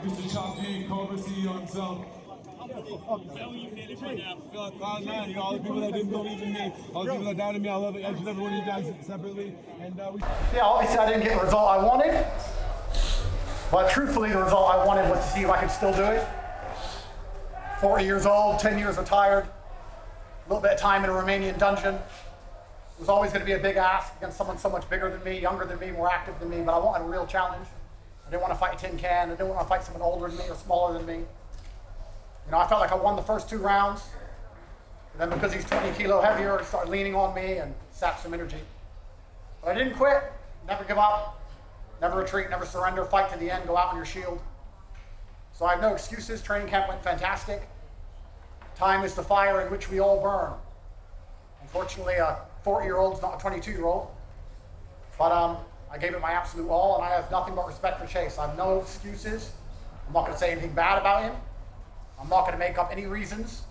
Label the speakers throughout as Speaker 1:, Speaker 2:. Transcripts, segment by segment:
Speaker 1: Mr. Tate, Cobra CEO himself.
Speaker 2: How are you feeling right now?
Speaker 1: I feel like cloud nine. You know, all the people that didn't believe in me, all the people that doubted me. I love each and every one of you guys separately. And
Speaker 3: yeah, obviously I didn't get the result I wanted, but truthfully, the result I wanted was to see if I could still do it. 40 years old, 10 years retired, a little bit of time in a Romanian dungeon. It was always going to be a big ask against someone so much bigger than me, younger than me, more active than me, but I wanted a real challenge. I didn't want to fight a tin can. I didn't want to fight someone older than me or smaller than me. You know, I felt like I won the first 2 rounds. And then because he's 20 kilo heavier, he started leaning on me and sapped some energy. But I didn't quit, never give up, never retreat, never surrender, fight to the end, go out on your shield. So I have no excuses. Training camp went fantastic. Time is the fire in which we all burn. Unfortunately, a 40-year-old is not a 22-year-old. But I gave it my absolute all, and I have nothing but respect for Chase. I have no excuses. I'm not going to say anything bad about him. I'm not going to make up any reasons.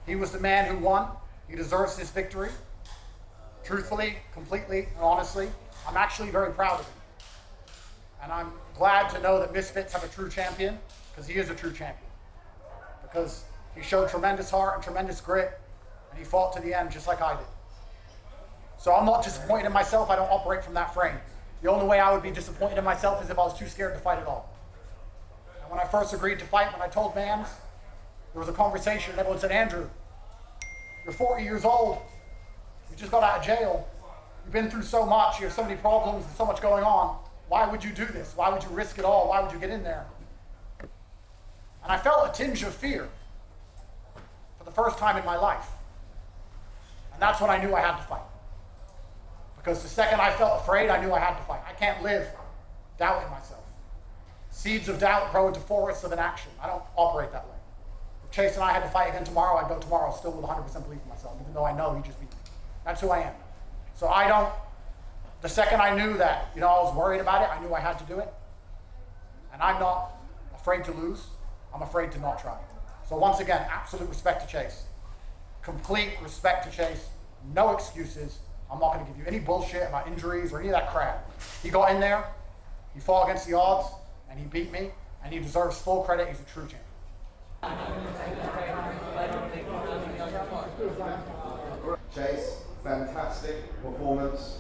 Speaker 3: He was the man who won. He deserves this victory. Truthfully, completely, and honestly, I'm actually very proud of him. And I'm glad to know that Misfits have a true champion, because he is a true champion. Because he showed tremendous heart and tremendous grit, and he fought to the end just like I did. So I'm not disappointed in myself. I don't operate from that frame. The only way I would be disappointed in myself is if I was too scared to fight at all. And when I first agreed to fight, when I told Mans, there was a conversation, and everyone said, Andrew, you're 40 years old. You just got out of jail. You've been through so much. You have so many problems and so much going on. Why would you do this? Why would you risk it all? Why would you get in there? And I felt a tinge of fear for the first time in my life. And that's when I knew I had to fight. Because the second I felt afraid, I knew I had to fight. I can't live doubting myself. Seeds of doubt grow into forests of inaction. I don't operate that way. If Chase and I had to fight again tomorrow, I'd go tomorrow still with 100% belief in myself, even though I know he just beat me. That's who I am. So the second I knew that, I was worried about it, I knew I had to do it. And I'm not afraid to lose. I'm afraid to not try. So once again, absolute respect to Chase. Complete respect to Chase. No excuses. I'm not going to give you any bullshit about injuries or any of that crap. He got in there, he fought against the odds, and he beat me, and he deserves full credit. He's a true champion.
Speaker 4: Chase, fantastic performance.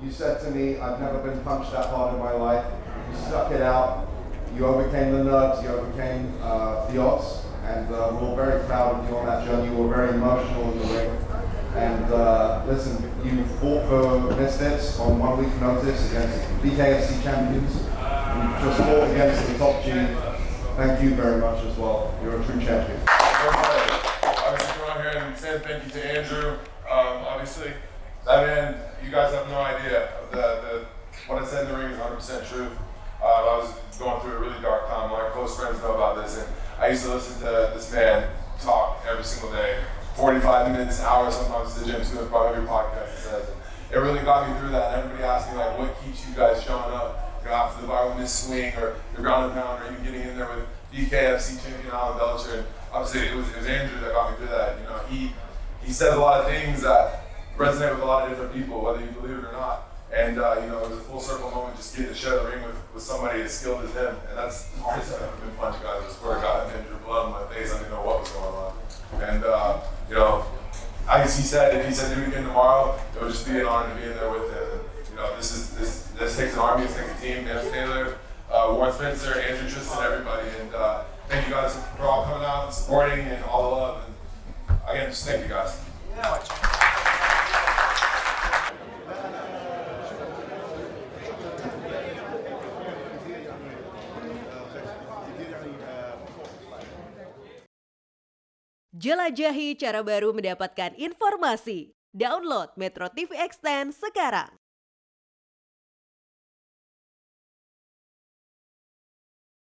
Speaker 4: You said to me, I've never been punched that hard in my life. You stuck it out. You overcame the nerves, you overcame the odds, and we're all very proud of you on that journey. You were very emotional in the ring. And listen, you fought for Misfits on 1 week notice against BKFC champions. You just fought against the top G. Thank you very much as well. You're a true champion.
Speaker 1: I was going here and saying thank you to Andrew. Obviously, that man, you guys have no idea. What I said in the ring is 100% truth. I was going through a really dark time. My close friends know about this, and I used to listen to this man talk every single day. 45 minutes, an hour, sometimes to the gym, to about every podcast he says. And it really got me through that. And everybody asked me, like, what keeps you guys showing up, after the viral miss swing or the ground and pound, or even getting in there with BKFC champion Alan Belcher. And obviously, it was Andrew that got me through that. He says a lot of things that resonate with a lot of different people, whether you believe it or not. And it was a full circle moment just getting to share the ring with somebody as skilled as him. And that's the hardest I've ever been punched, guys. I swear to God, and Andrew blood on my face. I didn't know what was going on. And as he said, if he said do it again tomorrow, it would just be an honor to be in there with him. And, this takes an army, this takes a team. Dan Taylor, Warren Spencer, Andrew Tristan, everybody. And thank you guys for all coming out and supporting and all the love. And again, just thank you guys.
Speaker 5: Jelajahi cara baru mendapatkan informasi. Download Metro TV Extend sekarang.